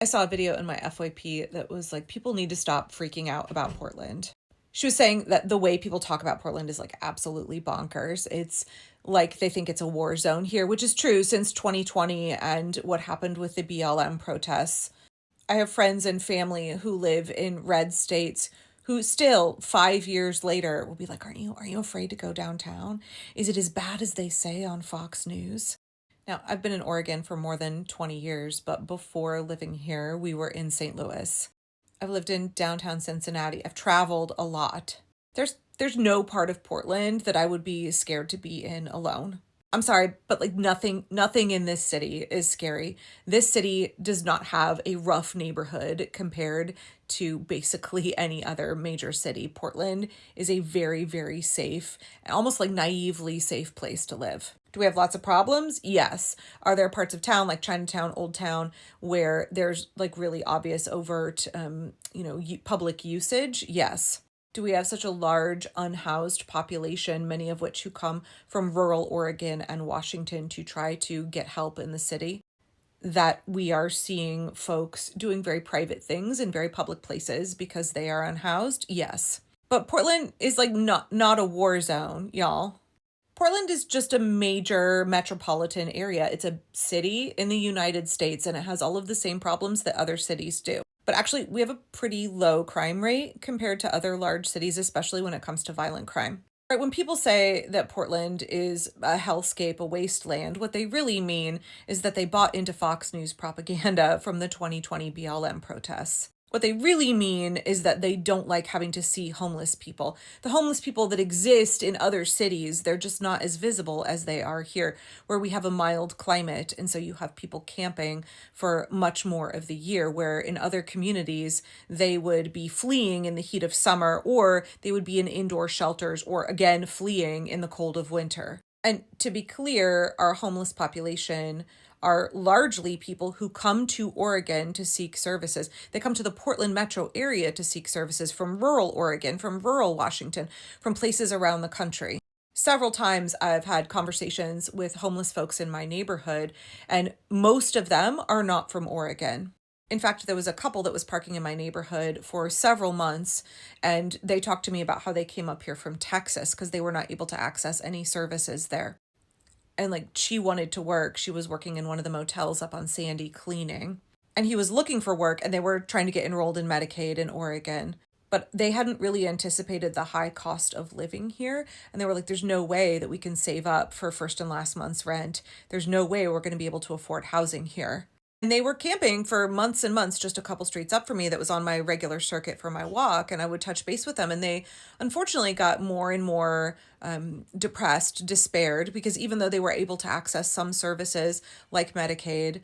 I saw a video in my FYP that was like, people need to stop freaking out about Portland. She was saying that the way people talk about Portland is like absolutely bonkers. It's like they think it's a war zone here, which is true since 2020 and what happened with the BLM protests. I have friends and family who live in red states who still 5 years later will be like, Aren't you afraid to go downtown? Is it as bad as they say on Fox News? Now, I've been in Oregon for more than 20 years, but before living here, we were in St. Louis. I've lived in downtown Cincinnati. I've traveled a lot. There's no part of Portland that I would be scared to be in alone. I'm sorry, but like nothing in this city is scary. This city does not have a rough neighborhood compared to basically any other major city. Portland is a very, very safe, almost like naively safe place to live. Do we have lots of problems? Yes. Are there parts of town like Chinatown, Old Town, where there's like really obvious overt, public usage? Yes. Do we have such a large unhoused population, many of which who come from rural Oregon and Washington to try to get help in the city, that we are seeing folks doing very private things in very public places because they are unhoused? Yes. But Portland is like not a war zone, y'all. Portland is just a major metropolitan area. It's a city in the United States and it has all of the same problems that other cities do. But actually, we have a pretty low crime rate compared to other large cities, especially when it comes to violent crime. Right, when people say that Portland is a hellscape, a wasteland, what they really mean is that they bought into Fox News propaganda from the 2020 BLM protests. What they really mean is that they don't like having to see homeless people. The homeless people that exist in other cities, they're just not as visible as they are here, where we have a mild climate. And so you have people camping for much more of the year, where in other communities, they would be fleeing in the heat of summer, or they would be in indoor shelters, or again, fleeing in the cold of winter. And to be clear, our homeless population are largely people who come to Oregon to seek services. They come to the Portland metro area to seek services from rural Oregon, from rural Washington, from places around the country. Several times I've had conversations with homeless folks in my neighborhood, and most of them are not from Oregon. In fact, there was a couple that was parking in my neighborhood for several months, and they talked to me about how they came up here from Texas because they were not able to access any services there. And like she wanted to work. She was working in one of the motels up on Sandy cleaning. And he was looking for work and they were trying to get enrolled in Medicaid in Oregon. But they hadn't really anticipated the high cost of living here. And they were like, there's no way that we can save up for first and last month's rent. There's no way we're going to be able to afford housing here. And they were camping for months and months just a couple streets up from me that was on my regular circuit for my walk. And I would touch base with them. And they unfortunately got more and more depressed, despaired, because even though they were able to access some services like Medicaid,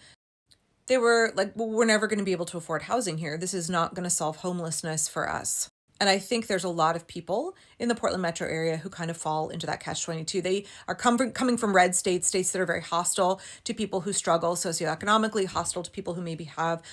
they were like, well, we're never going to be able to afford housing here. This is not going to solve homelessness for us. And I think there's a lot of people in the Portland metro area who kind of fall into that catch-22. They are coming from red states, states that are very hostile to people who struggle socioeconomically, hostile to people who maybe have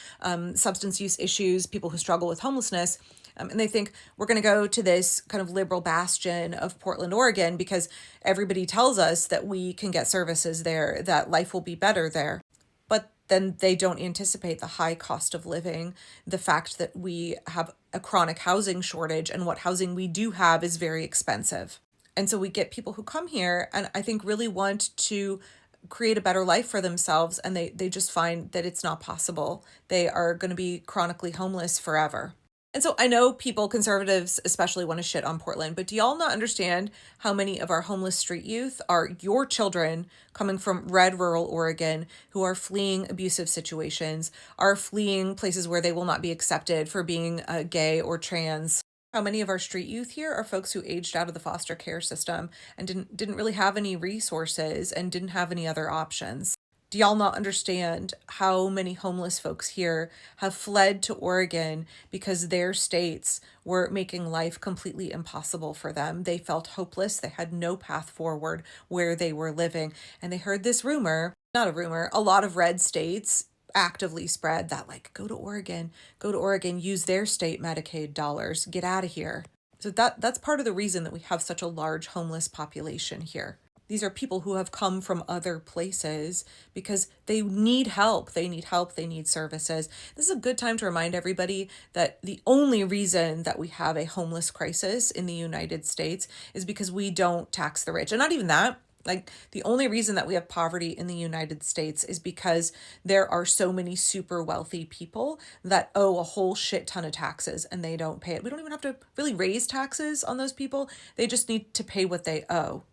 substance use issues, people who struggle with homelessness. And they think we're going to go to this kind of liberal bastion of Portland, Oregon, because everybody tells us that we can get services there, that life will be better there. But then they don't anticipate the high cost of living, the fact that we have a chronic housing shortage, and what housing we do have is very expensive. And so we get people who come here and I think really want to create a better life for themselves, and they just find that it's not possible. They are going to be chronically homeless forever. And so I know people, conservatives especially, want to shit on Portland, but do y'all not understand how many of our homeless street youth are your children coming from red rural Oregon who are fleeing abusive situations, are fleeing places where they will not be accepted for being gay or trans? How many of our street youth here are folks who aged out of the foster care system and didn't really have any resources and didn't have any other options? Do y'all not understand how many homeless folks here have fled to Oregon because their states were making life completely impossible for them? They felt hopeless. They had no path forward where they were living. And they heard this rumor, not a rumor, a lot of red states actively spread that, like, go to Oregon, use their state Medicaid dollars, get out of here. So that's part of the reason that we have such a large homeless population here. These are people who have come from other places because they need help. They need help. They need services. This is a good time to remind everybody that the only reason that we have a homeless crisis in the United States is because we don't tax the rich. And not even that. Like, the only reason that we have poverty in the United States is because there are so many super wealthy people that owe a whole shit ton of taxes and they don't pay it. We don't even have to really raise taxes on those people. They just need to pay what they owe.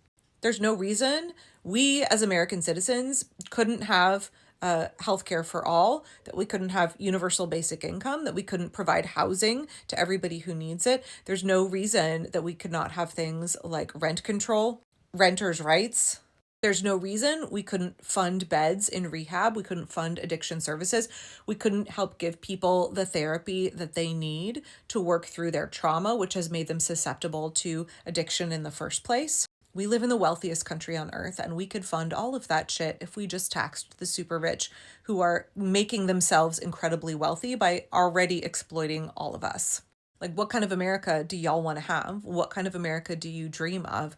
There's no reason we as American citizens couldn't have healthcare for all, that we couldn't have universal basic income, that we couldn't provide housing to everybody who needs it. There's no reason that we could not have things like rent control, renters' rights. There's no reason we couldn't fund beds in rehab. We couldn't fund addiction services. We couldn't help give people the therapy that they need to work through their trauma, which has made them susceptible to addiction in the first place. We live in the wealthiest country on earth, and we could fund all of that shit if we just taxed the super rich who are making themselves incredibly wealthy by already exploiting all of us. Like, what kind of America do y'all want to have? What kind of America do you dream of?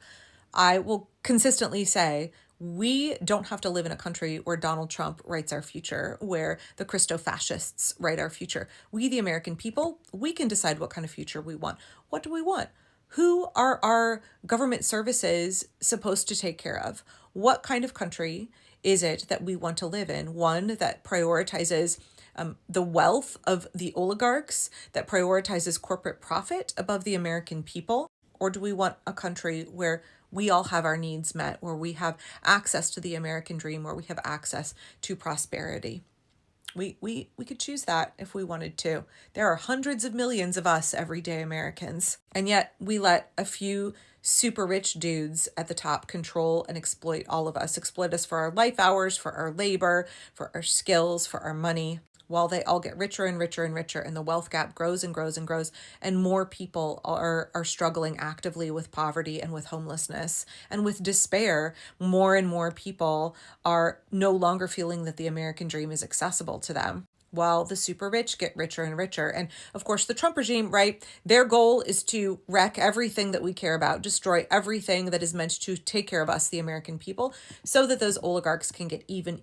I will consistently say we don't have to live in a country where Donald Trump writes our future, where the Christo-fascists write our future. We, the American people, we can decide what kind of future we want. What do we want? Who are our government services supposed to take care of? What kind of country is it that we want to live in? One that prioritizes the wealth of the oligarchs, that prioritizes corporate profit above the American people? Or do we want a country where we all have our needs met, where we have access to the American dream, where we have access to prosperity? We could choose that if we wanted to. There are hundreds of millions of us everyday Americans, and yet we let a few super rich dudes at the top control and exploit all of us, exploit us for our life hours, for our labor, for our skills, for our money, while they all get richer and richer and richer, and the wealth gap grows and grows and grows, and more people are struggling actively with poverty and with homelessness and with despair. More and more people are no longer feeling that the American dream is accessible to them, while the super rich get richer and richer. And of course, the Trump regime, right? Their goal is to wreck everything that we care about, destroy everything that is meant to take care of us, the American people, so that those oligarchs can get even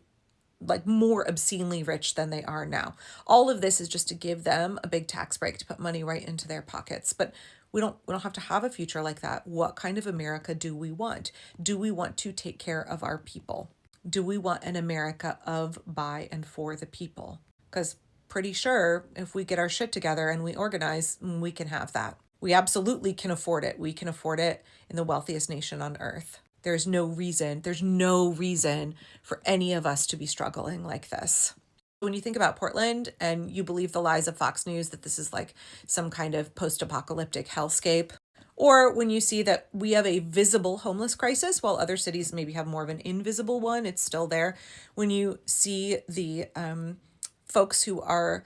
more obscenely rich than they are now. All of this is just to give them a big tax break, to put money right into their pockets. But we don't have to have a future like that. What kind of America do we want? Do we want to take care of our people? Do we want an America of, by, and for the people? Because pretty sure if we get our shit together and we organize, we can have that. We absolutely can afford it. We can afford it in the wealthiest nation on earth. There's no reason for any of us to be struggling like this. When you think about Portland and you believe the lies of Fox News that this is like some kind of post-apocalyptic hellscape, or when you see that we have a visible homeless crisis while other cities maybe have more of an invisible one, it's still there. When you see the folks who are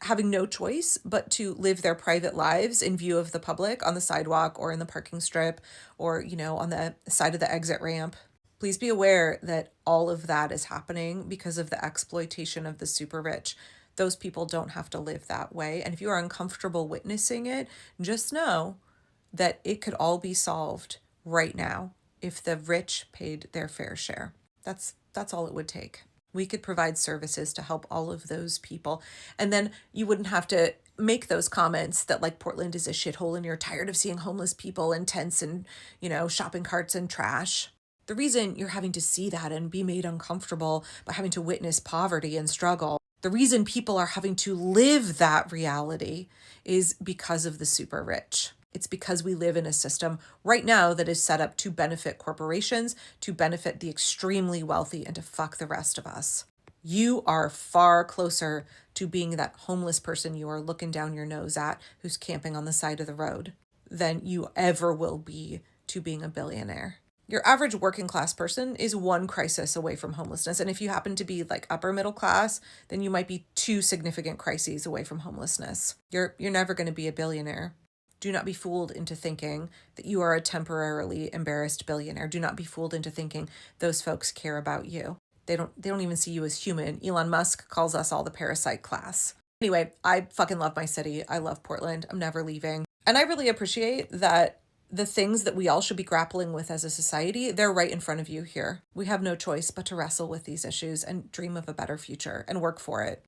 having no choice but to live their private lives in view of the public on the sidewalk or in the parking strip or, on the side of the exit ramp. Please be aware that all of that is happening because of the exploitation of the super rich. Those people don't have to live that way. And if you are uncomfortable witnessing it, just know that it could all be solved right now if the rich paid their fair share. That's all it would take. We could provide services to help all of those people. And then you wouldn't have to make those comments that Portland is a shithole and you're tired of seeing homeless people in tents and, shopping carts and trash. The reason you're having to see that and be made uncomfortable by having to witness poverty and struggle, the reason people are having to live that reality is because of the super rich. It's because we live in a system right now that is set up to benefit corporations, to benefit the extremely wealthy, and to fuck the rest of us. You are far closer to being that homeless person you are looking down your nose at who's camping on the side of the road than you ever will be to being a billionaire. Your average working class person is one crisis away from homelessness. And if you happen to be upper middle class, then you might be two significant crises away from homelessness. You're never going to be a billionaire. Do not be fooled into thinking that you are a temporarily embarrassed billionaire. Do not be fooled into thinking those folks care about you. They don't even see you as human. Elon Musk calls us all the parasite class. Anyway, I fucking love my city. I love Portland. I'm never leaving. And I really appreciate that the things that we all should be grappling with as a society, they're right in front of you here. We have no choice but to wrestle with these issues and dream of a better future and work for it.